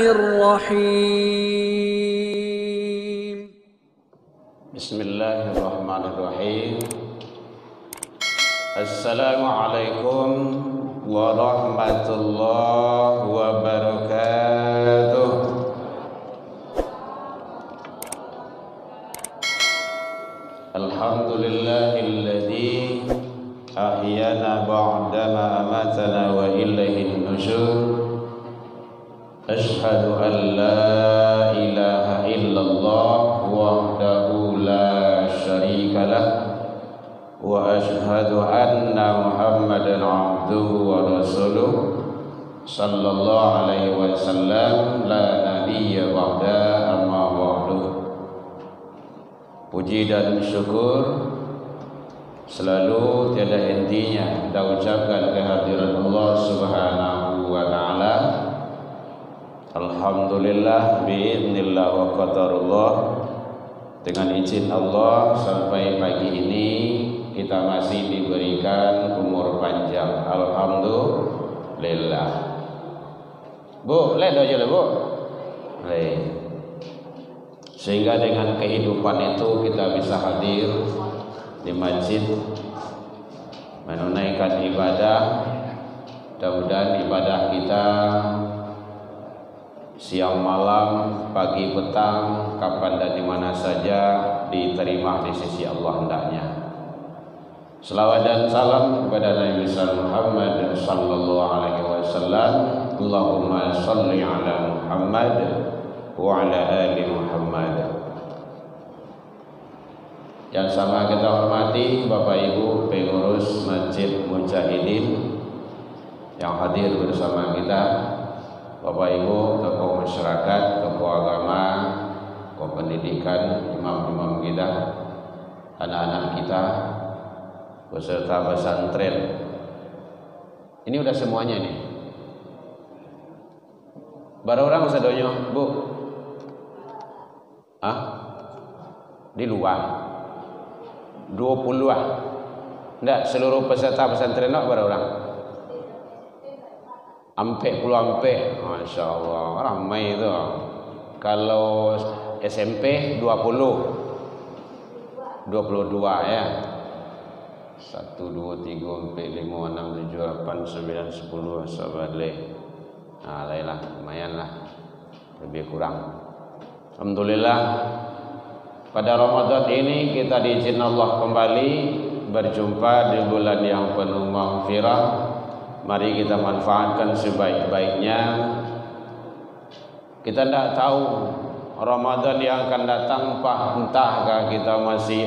Bismillahirrahmanirrahim. Bismillahirrahmanirrahim. Assalamualaikum warahmatullahi wabarakatuh. Alhamdulillahilladzi ahyana ba'dama amatana wa ilaihin nusyur. Asyhadu an la ilaha illallah wahdahu la syarikalah wa asyhadu anna Muhammadan abduhu wa rasuluh sallallahu alaihi wasallam la nabiyya ba'da amma ba'du. Puji dan syukur selalu tiada hentinya kita ucapkan kehadiran Allah Subhanahu wa taala. Alhamdulillah biiznillah wa qadarullah, dengan izin Allah sampai pagi ini kita masih diberikan umur panjang. Alhamdulillah. Bu, ledo aja Bu. Sehingga dengan kehidupan itu kita bisa hadir di masjid menunaikan ibadah. Mudah-mudahan ibadah kita siang malam, pagi petang, kapan dan di mana saja diterima di sisi Allah hendaknya. Selawat dan salam kepada Nabi Muhammad sallallahu alaihi wasallam. Allahumma shalli ala Muhammad wa ala ali Muhammad. Yang sama kita hormati Bapak Ibu pengurus Masjid Mujahidin yang hadir bersama kita, Bapak Ibu tokoh masyarakat, tokoh agama, tokoh pendidikan, imam-imam kita, anak-anak kita, beserta pesantren. Ini udah semuanya nih. Baru orang sedonyo, Bu. Di luar 20-an. Enggak, seluruh peserta pesantren baru orang. Ampe puluh ampe, Masya Allah, ramai itu. Kalau SMP 22 ya. 1, 2, 3, 4, 5, 6, 7, 8, 9, 10 sahabat leh. Nah, lah, lumayan lah. Lebih kurang. Alhamdulillah, pada Ramadan ini kita diizin Allah kembali berjumpa di bulan yang penuh maghfirah. Mari kita manfaatkan sebaik-baiknya. Kita tidak tahu Ramadan yang akan datang entahkah kita masih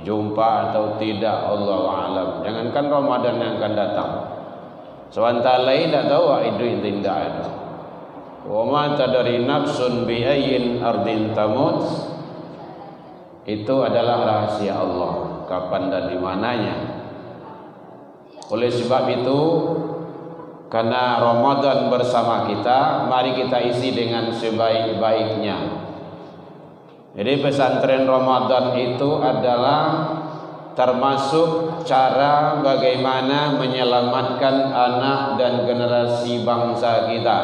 jumpa atau tidak, Allahu a'lam. Jangankan Ramadan yang akan datang, sebentar lagi tidak tahu itu tidak ada. Wa ma tadri nafsun bi ayyin ardin tamut. Itu adalah rahasia Allah, kapan dan di mananya. Oleh sebab itu, karena Ramadan bersama kita, mari kita isi dengan sebaik-baiknya. Jadi pesantren Ramadan itu adalah termasuk cara bagaimana menyelamatkan anak dan generasi bangsa kita,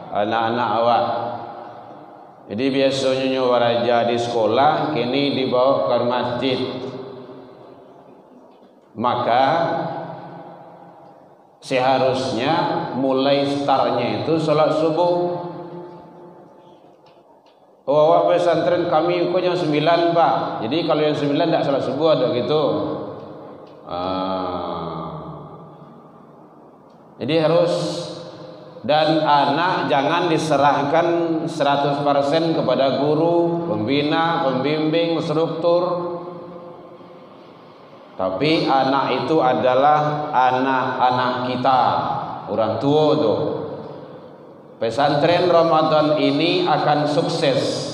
anak-anak awak. Jadi biasanya waraja di sekolah, kini dibawa ke masjid. Maka seharusnya mulai startnya itu sholat subuh. Awak pesantren kami ukur jam 9 Pak. Jadi kalau yang 9 tidak sholat subuh ada gitu. Jadi harus, dan anak jangan diserahkan 100% kepada guru, pembina, pembimbing, instruktur. Tapi anak itu adalah anak-anak kita, orang tua tuh. Pesantren Ramadan ini akan sukses,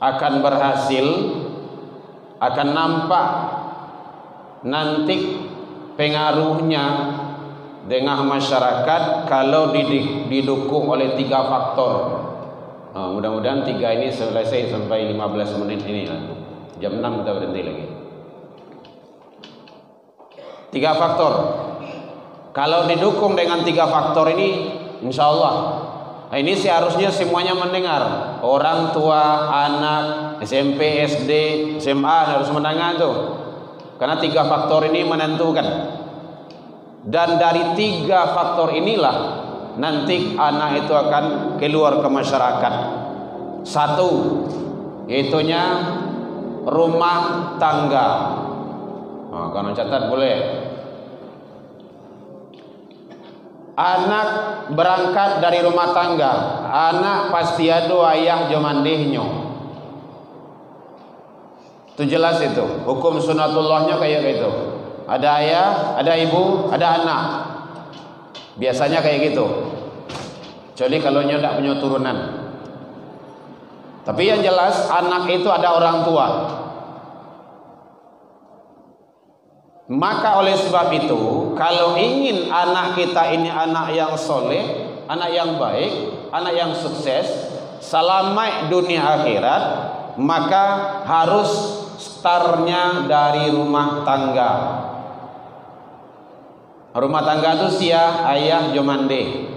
akan berhasil, akan nampak nanti pengaruhnya dengan masyarakat kalau didukung oleh 3 faktor. Mudah-mudahan 3 ini selesai sampai 15 menit ini lah. Jam 6 kita berhenti lagi. 3 faktor. Kalau didukung dengan 3 faktor ini, insya Allah Nah, ini seharusnya semuanya mendengar. Orang tua, anak, SMP, SD, SMA harus mendengar tuh. Karena 3 faktor ini menentukan. Dan dari 3 faktor inilah nanti anak itu akan keluar ke masyarakat. 1, yaitunya rumah tangga. Nah, kalau catat boleh. Anak berangkat dari rumah tangga, anak pasti ada ayah jomandehnyo. Itu jelas itu. Hukum sunatullahnya kayak gitu. Ada ayah, ada ibu, ada anak. Biasanya kayak gitu. Kecuali kalau nyo tidak punya turunan. Tapi yang jelas anak itu ada orang tua. Maka oleh sebab itu, kalau ingin anak kita ini anak yang soleh, anak yang baik, anak yang sukses, selamat dunia akhirat, maka harus startnya dari rumah tangga. Rumah tangga itu sia ayah jomande.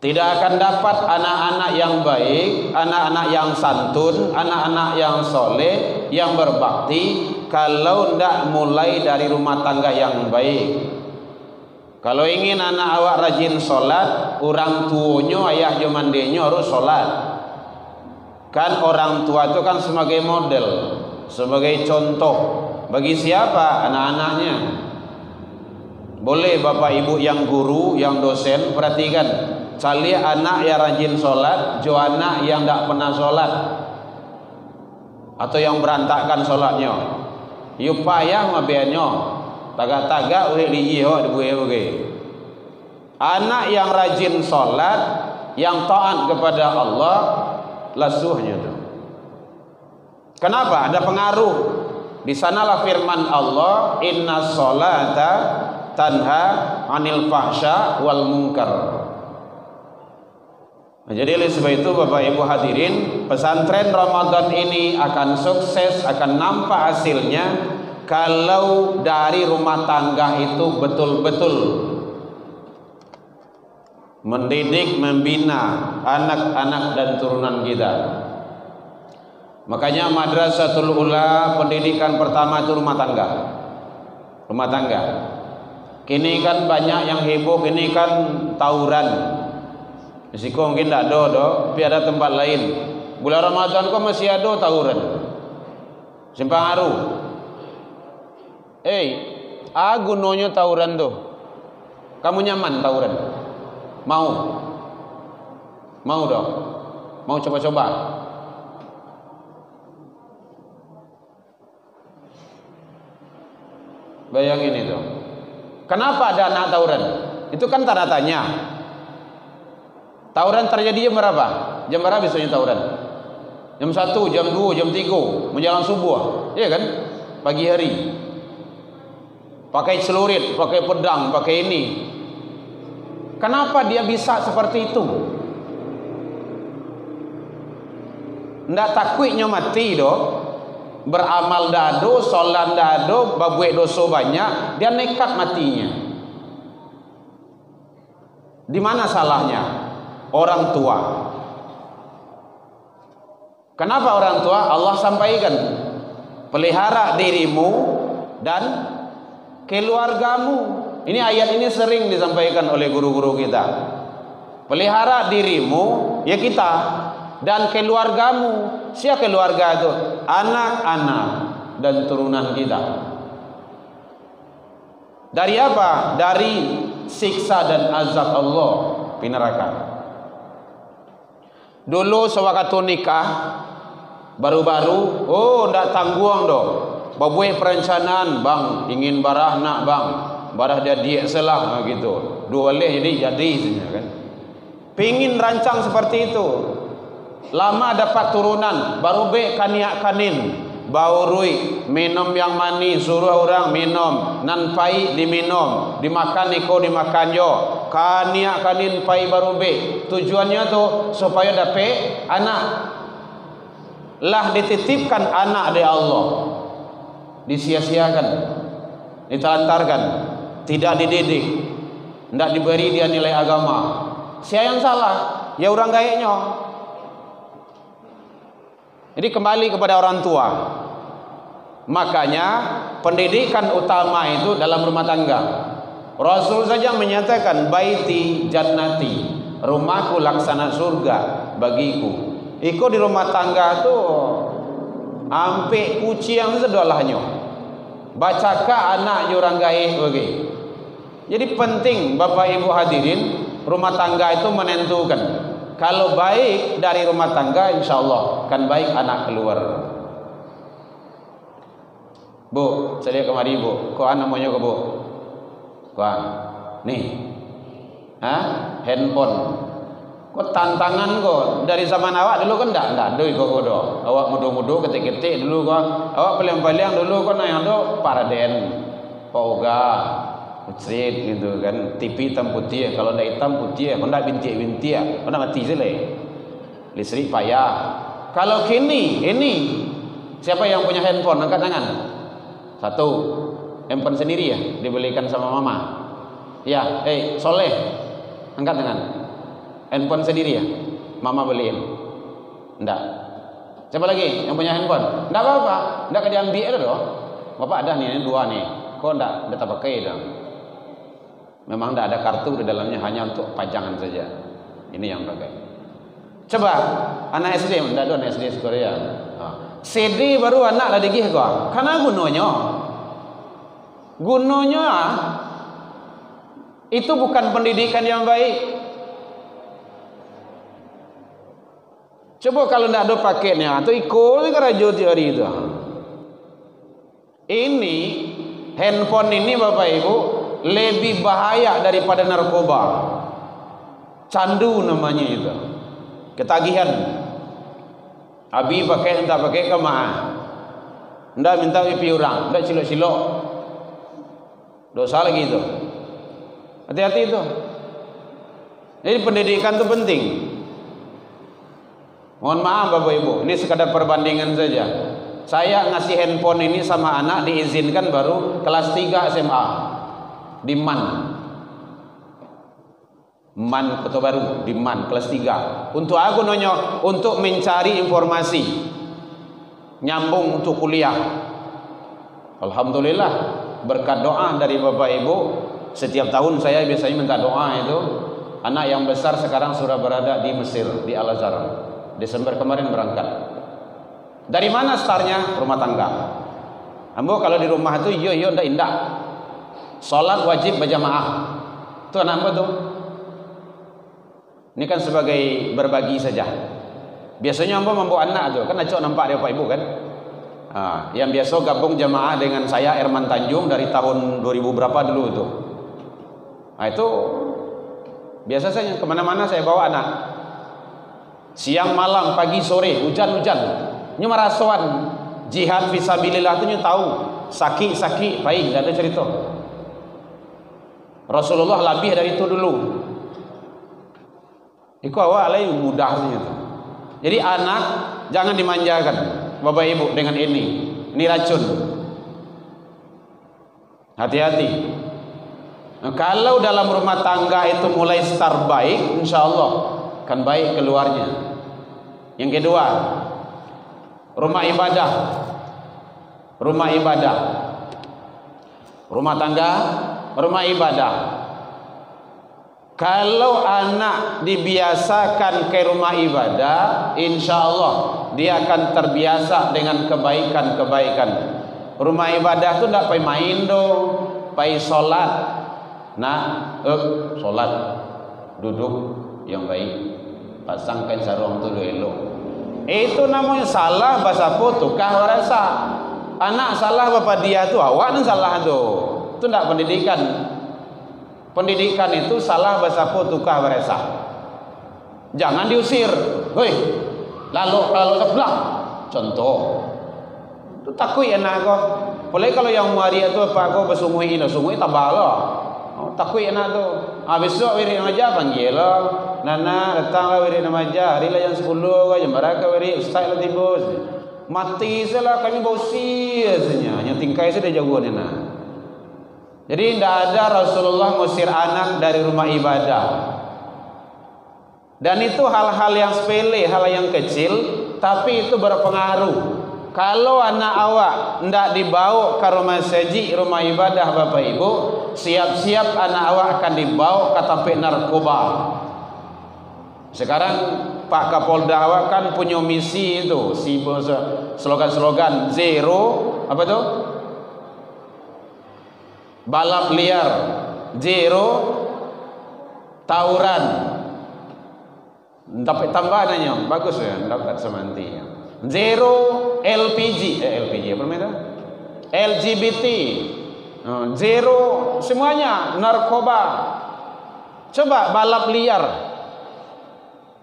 Tidak akan dapat anak-anak yang baik, anak-anak yang santun, anak-anak yang soleh, yang berbakti, kalau tidak mulai dari rumah tangga yang baik. Kalau ingin anak awak rajin sholat, orang tuanya, ayah jomandenyo harus sholat. Kan orang tua itu kan sebagai model, sebagai contoh. Bagi siapa? Anak-anaknya. Boleh bapak ibu yang guru, yang dosen, perhatikan. Cari anak yang rajin sholat, jo anak yang tidak pernah sholat, atau yang berantakan sholatnya. Yuk payah mabiannya, tagak-tagak udah dijiho dibuai-buai. Anak yang rajin sholat, yang taat kepada Allah, lasuhnya tuh. Kenapa? Ada pengaruh. Di sanalah firman Allah, Inna sholata tanha anil fahsya wal munkar. Nah, jadi oleh sebab itu Bapak Ibu hadirin, pesantren Ramadan ini akan sukses, akan nampak hasilnya kalau dari rumah tangga itu betul-betul mendidik, membina anak-anak dan turunan kita. Makanya Madrasatul Ula pendidikan pertama itu rumah tangga. Rumah tangga. Kini kan banyak yang heboh, ini kan tawuran. Risiko mungkin tidak ada, tapi ada tempat lain. Bulan Ramadan kok masih ada tawuran. Simpang Aru. Gunanya tawuran tuh. Kamu nyaman tawuran? Mau? Mau dong? Mau coba-coba? Bayangin itu. Kenapa ada anak tawuran? Itu kan tanda tanya. Tawuran terjadi jam berapa? Jam berapa biasanya tawuran? Jam 1, jam 2, jam 3 menjelang subuh. Iya kan? Pagi hari. Pakai celurit, pakai pedang, pakai ini. Kenapa dia bisa seperti itu? Ndak takutnya mati doh. Beramal dado, sholat dado, babuek dosa banyak, dia nekat matinya. Di mana salahnya? Orang tua. Kenapa orang tua? Allah sampaikan, pelihara dirimu dan keluargamu. Ini ayat ini sering disampaikan oleh guru-guru kita. Pelihara dirimu, ya kita, dan keluargamu. Siapa keluarga itu? Anak-anak dan turunan kita. Dari apa? Dari siksa dan azab Allah di neraka. Dulu sewaktu nikah baru-baru, ndak tangguang doh. Babuai perencanaan, bang, ingin barah nak bang, barah dia selah gitu. Dua leh jadi kan. Pingin rancang seperti itu. Lama dapat turunan, baru be kaniak kanin, baurui minum yang manis, suruh orang minum, nan pai diminum, dimakan niko dimakan yo, kaniak kanin pai baru be. Tujuannya tuh supaya dapat anak. Lah dititipkan anak dari Allah, disia-siakan, ditelantarkan, tidak dididik. ndak diberi dia nilai agama. Siapa yang salah? Ya orang gayanya. Jadi kembali kepada orang tua. Makanya pendidikan utama itu dalam rumah tangga. Rasul saja menyatakan baiti jannati, rumahku laksana surga bagiku. Iko di rumah tangga tuh ampe kuci yang sedolahnya. Bacaka anak orang gaib bagi. Jadi penting Bapak Ibu hadirin, rumah tangga itu menentukan. Kalau baik dari rumah tangga, insya Allah kan baik anak keluar. Bu, saya kemari bu. Kok anak maunya ke bu? Kok nih, handphone. Kok tantangan kok dari zaman awak dulu kan ndak doi kok do. Awak mudo-mudo ketik-ketik dulu kok. Awak paling-paling dulu kok nang do paraden, poga, ucrit gitu kan. TV hitam putih, kalau ndak hitam putih, kalau ndak bintik-bintik, kalau ndak mati sele. Listrik payah. Kalau kini ini siapa yang punya handphone angkat tangan? Satu. Handphone sendiri ya, dibelikan sama mama. Ya, Soleh. Angkat tangan. Handphone sendiri ya, mama beliin. Enggak. Siapa lagi yang punya handphone? Enggak apa-apa, enggak diambil ada dong. Bapak ada nih, dua nih. Kok enggak tak pakai dong? Memang enggak ada kartu di dalamnya, hanya untuk pajangan saja. Ini yang pakai. Coba anak SD, enggak ada anak SD Korea. CD baru anak lah digih kok. Karena gunanya itu bukan pendidikan yang baik. Coba kalau tidak ada paketnya atau ikut kerajo teori itu. Ini handphone ini Bapak Ibu lebih bahaya daripada narkoba. Candu namanya itu. Ketagihan. Abi pakai entah pakai kemana. Ndak minta pipi orang, ndak cilok-cilok. Dosa lagi itu. Hati-hati itu. Jadi pendidikan itu penting. Mohon maaf Bapak Ibu, ini sekadar perbandingan saja. Saya ngasih handphone ini sama anak diizinkan baru kelas 3 SMA di Man Kota Baru di Man kelas 3. Untuk aku nonyo untuk mencari informasi nyambung untuk kuliah. Alhamdulillah berkat doa dari Bapak Ibu, setiap tahun saya biasanya minta doa itu. Anak yang besar sekarang sudah berada di Mesir di Al Azhar. Desember kemarin berangkat. Dari mana startnya? Rumah tangga. Ambo kalau di rumah itu yo ndak indah. Salat wajib berjamaah. Itu anak ambo tuh. Ini kan sebagai berbagi saja. Biasanya ambo membawa anak tuh, kan acok nampak dia Pak Ibu kan. Yang biasa gabung jamaah dengan saya Erman Tanjung dari tahun 2000 berapa dulu tuh. Itu biasa saya kemana-mana saya bawa anak. Siang malam pagi sore hujan-hujan nyumarasoan jihad fisabilillah itu tahu sakit baik ada cerita Rasulullah lebih dari itu dulu. Iku awal alai mudahnya itu. Jadi anak jangan dimanjakan Bapak Ibu dengan ini racun. Hati-hati. Nah, kalau dalam rumah tangga itu mulai start baik, insya Allah kan baik keluarnya. Yang kedua, rumah ibadah. Rumah tangga, rumah ibadah. Kalau anak dibiasakan ke rumah ibadah, insya Allah dia akan terbiasa dengan kebaikan-kebaikan. Rumah ibadah itu tidak payah main dong, payah sholat. Sholat duduk yang baik, pasangkan sarung tu elok. Itu namanya salah bahasa tukah rasa. Anak salah bapak dia tu, awak nan salah tu. Itu tidak pendidikan. Pendidikan itu salah bahasa tukah rasa. Jangan diusir. Hei, lalu sebelah. Contoh. Itu takut anak kau. Boleh kalau yang muari itu apa kau bersungguh tambah lah. Takut anak tu. Besok wiri aja panggil lah. Nana datanglah wiri aja. Hari lah yang 10 jam mereka wiri ustaz lah tibus. Mati salah kami bausi rasanya. Yang tingkai sudah jagoan anak. Jadi tidak ada Rasulullah ngusir anak dari rumah ibadah. Dan itu hal-hal yang sepele, hal yang kecil, tapi itu berpengaruh. Kalau anak awak tidak dibawa ke rumah seji, rumah ibadah Bapak Ibu, siap-siap anak awak akan dibawa ke tempat narkoba. Sekarang Pak Kapolda awak kan punya misi itu, slogan-slogan zero, apa itu? Balap liar, zero tawuran. Tapi tambahannya bagus ya, dapat semantinya. Zero LPG, apa namanya? LGBT, zero semuanya narkoba. Coba balap liar.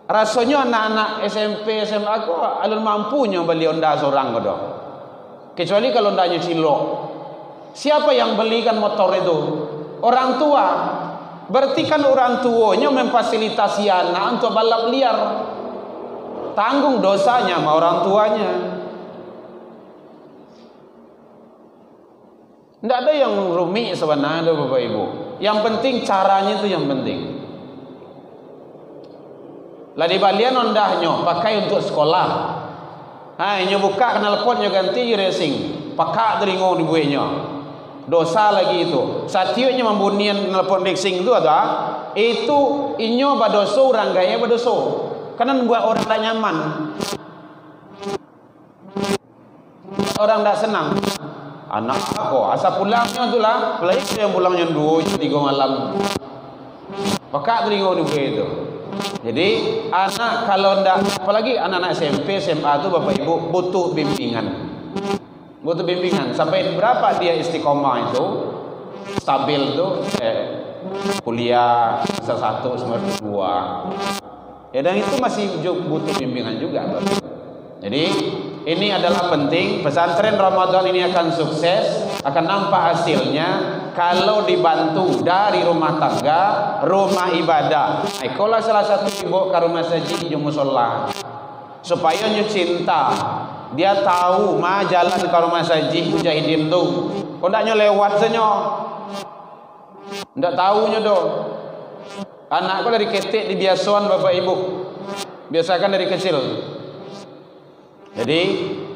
Rasanya anak-anak SMP, SMA aku alun mampunya beli Honda seorang kodo. Kecuali kalau Hondanya cilok. Siapa yang belikan motor itu? Orang tua. Berarti kan orang tuanya memfasilitasi anak untuk balap liar. Tanggung dosanya sama orang tuanya. Tidak ada yang rumit sebenarnya Bapak Ibu. Yang penting caranya itu yang penting. Lah di balian ondahnya pakai untuk sekolah. Ini buka knalpotnya ganti racing. Pakai telingo di buahnya. Dosa lagi itu. Satiunya membunian knalpot racing itu ada. Itu inyo badoso orang gaya badoso. Karena membuat orang tak nyaman. Orang tak senang. Anak aku asal pulangnya tu lah. Apalagi yang pulangnya 2, 3 malam. Pakai telingo di buah itu. Jadi anak kalau ndak, apalagi anak-anak SMP, SMA itu Bapak Ibu butuh bimbingan. Butuh bimbingan. Sampai berapa dia istiqomah itu, stabil itu, kuliah semester 1, semester 2. Ya dan itu masih butuh bimbingan juga. Jadi ini adalah penting. Pesantren Ramadan ini akan sukses, akan nampak hasilnya kalau dibantu dari rumah tangga, rumah ibadah. Ikolah salah satu ibu ke rumah saji di musola, supaya nyu cinta. Dia tahu mah jalan ke rumah saji mujahidin tu. Kau ndaknya lewat senyo, ndak tahunya do. Anakku dari ketik di biasuan Bapak Ibu, biasakan dari kecil. Jadi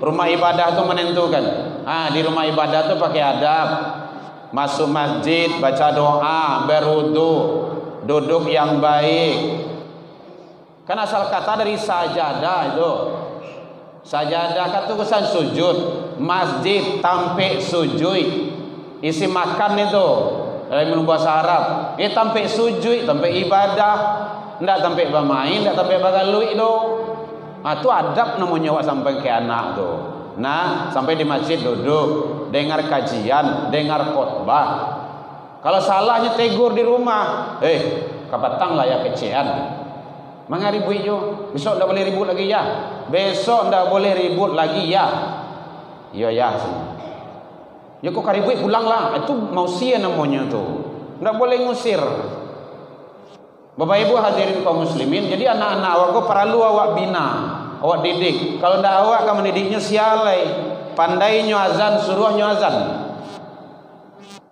rumah ibadah itu menentukan. Di rumah ibadah itu pakai adab. Masuk masjid, baca doa, berwudu, duduk yang baik. Kan asal kata dari sajadah itu. Sajadah kata kesan sujud. Masjid tampik sujud. Isi makan itu dalam bahasa Arab. Tampik sujud, tampik ibadah. Ndak tampik bermain, ndak tampik bagalui itu. Itu adab namanya awak sampai ke anak tu. Nah, sampai di masjid duduk, dengar kajian, dengar khotbah. Kalau salahnya tegur di rumah, kapatang lah ya kecian. Mengaribu itu, besok ndak boleh ribut lagi ya. Besok ndak boleh ribut lagi ya. Iya ya. Ya kok karibut pulang lah. Itu mausia namanya tu. Ndak boleh ngusir. Bapak Ibu hadirin kaum muslimin, jadi anak-anak awak kau perlu awak bina, awak didik. Kalau ndak awak akan mendidiknya sialai, pandainya azan, suruhnya azan.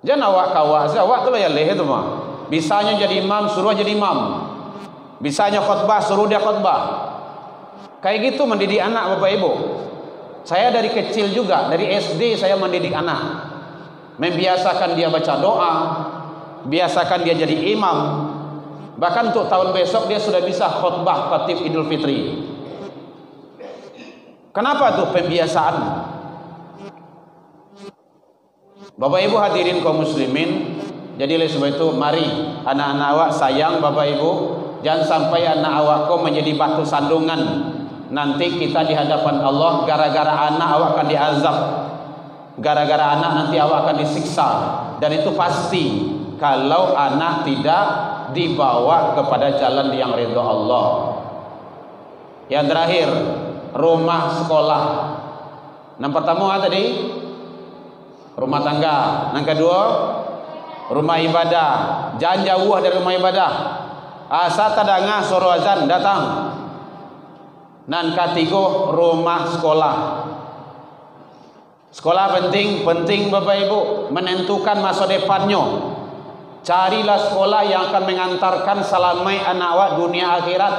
Jangan awak kawak, awak tu lah yang leh itu mah. Bisanya jadi imam, suruh jadi imam. Bisanya khutbah, suruh dia khutbah. Kayak gitu mendidik anak Bapak Ibu. Saya dari kecil juga, dari SD saya mendidik anak. Membiasakan dia baca doa, biasakan dia jadi imam. Bahkan untuk tahun besok dia sudah bisa khutbah khatib Idul Fitri. Kenapa tuh pembiasaan? Bapak Ibu hadirin kaum muslimin, jadi oleh sebab itu mari anak-anak awak sayang Bapak Ibu, jangan sampai anak awak kau menjadi batu sandungan. Nanti kita di hadapan Allah gara-gara anak awak akan diazab. Gara-gara anak nanti awak akan disiksa. Dan itu pasti kalau anak tidak dibawa kepada jalan yang ridha Allah. Yang terakhir, rumah sekolah. Yang pertama tadi rumah tangga. Yang kedua, rumah ibadah. Jangan jauh dari rumah ibadah. Asa tadanga suruh azan datang. Dan ketiga, rumah sekolah. Sekolah penting, penting Bapak Ibu, menentukan masa depannya. Carilah sekolah yang akan mengantarkan selamat anak awak dunia akhirat.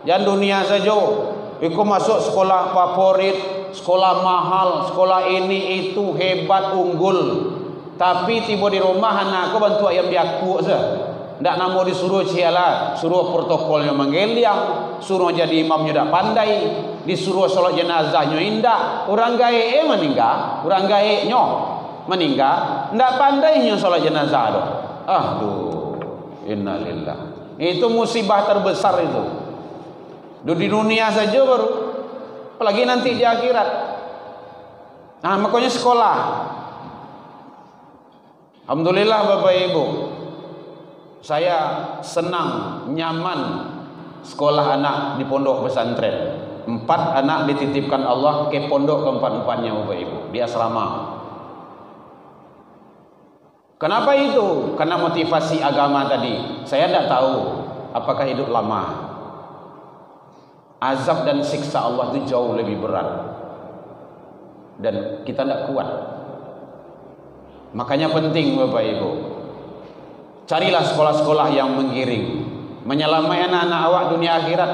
Jangan dunia saja. Iku masuk sekolah favorit, sekolah mahal, sekolah ini itu hebat unggul. Tapi tiba di rumah anak aku bantu ayam diaku saja. Ndak namo disuruh cialah, suruh protokolnya menggeliang, suruh jadi imamnya dak pandai, disuruh sholat jenazahnya indah. Orang gae meninggal, orang gae nyo meninggal, ndak pandainya sholat jenazah doh. Aduh, innalillah. Itu musibah terbesar itu. Di dunia saja baru, apalagi nanti di akhirat. Nah, makanya sekolah. Alhamdulillah Bapak Ibu, saya senang, nyaman sekolah anak di pondok pesantren. 4 anak dititipkan Allah ke pondok keempat-empatnya Bapak Ibu, di asrama. Kenapa itu? Karena motivasi agama tadi. Saya tidak tahu apakah hidup lama. Azab dan siksa Allah itu jauh lebih berat, dan kita tidak kuat. Makanya penting Bapak Ibu, carilah sekolah-sekolah yang menggiring, menyelamatkan anak-anak awak dunia akhirat.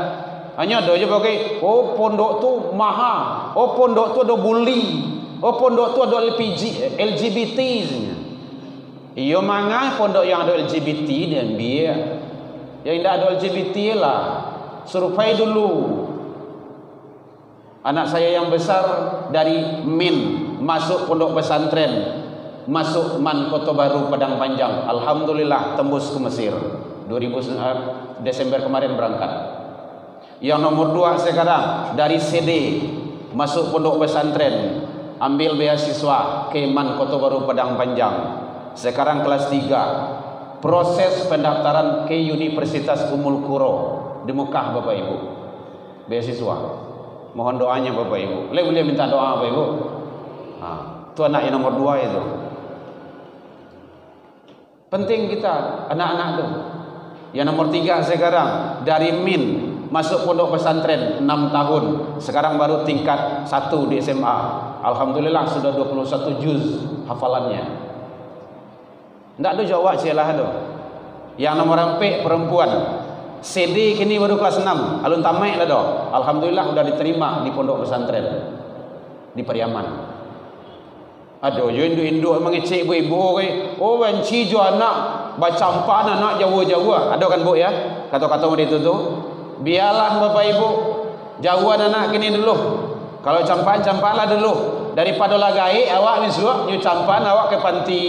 Hanya ada aja pakai, oh pondok tu mahal, oh pondok tu ada bully, oh pondok tu ada LGBT. Iyo mangga pondok yang ada LGBT dan biar yang tidak ada LGBT lah. Survei dulu. Anak saya yang besar dari MIN masuk pondok pesantren, masuk MAN Kota Baru Padang Panjang. Alhamdulillah tembus ke Mesir. 2000 Desember kemarin berangkat. Yang nomor 2 sekarang dari CD masuk pondok pesantren, ambil beasiswa ke MAN Kota Baru Padang Panjang. Sekarang kelas 3. Proses pendaftaran ke Universitas Ummul Qura di Mekah Bapak Ibu, beasiswa. Mohon doanya Bapak Ibu. Boleh minta doa Bapak Ibu. Itu anak yang nomor 2 itu. Penting kita anak-anak itu. Yang nomor 3 sekarang dari MIN masuk pondok pesantren 6 tahun. Sekarang baru tingkat 1 di SMA. Alhamdulillah sudah 21 juz hafalannya. Tidak ada jawab sialah itu. Yang nomor 4 perempuan. CD kini baru kelas 6. Alun tamek lah doh. Alhamdulillah sudah diterima di pondok pesantren di Pariaman. Aduh, yo induk mengecek ibu-ibu oh benci jo anak baca ampan anak Jawa-Jawa. Ada kan Bu ya? Kata-kata itu tuh. Biarlah Bapak Ibu jauhan anak kini dulu. Kalau campan-campanlah dulu. Daripada lagai awak misuak nyu campan awak ke panti.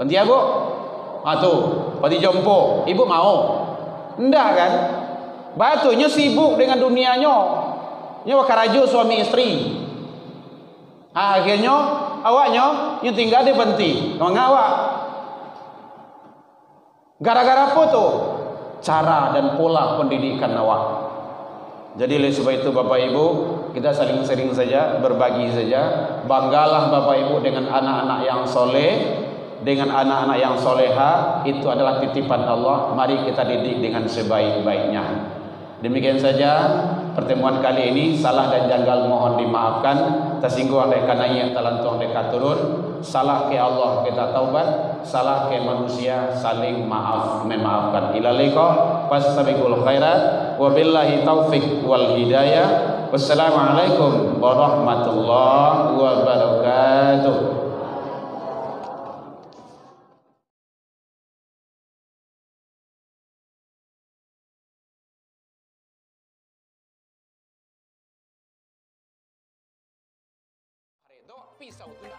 Panti apa? Tuh, panti jompo. Ibu mau? Enggak kan? Batunya sibuk dengan dunianya. Nya wakaraju suami istri. Akhirnya awaknya yang tinggal di panti. Mengawak. Gara-gara apa tuh? Cara dan pola pendidikan awak. Jadi oleh sebab itu Bapak Ibu, kita saling sering saja, berbagi saja. Banggalah Bapak Ibu dengan anak-anak yang soleh, dengan anak-anak yang soleha. Itu adalah titipan Allah. Mari kita didik dengan sebaik-baiknya. Demikian saja pertemuan kali ini. Salah dan janggal mohon dimaafkan. Tersinggung oleh kanaya talantung dekat turun. Salah ke Allah kita taubat, salah ke manusia saling maaf memaafkan. Ila liqa fastabiqul khairat wabillahi taufik wal hidayah. Wassalamualaikum warahmatullahi wabarakatuh. Pisau tu.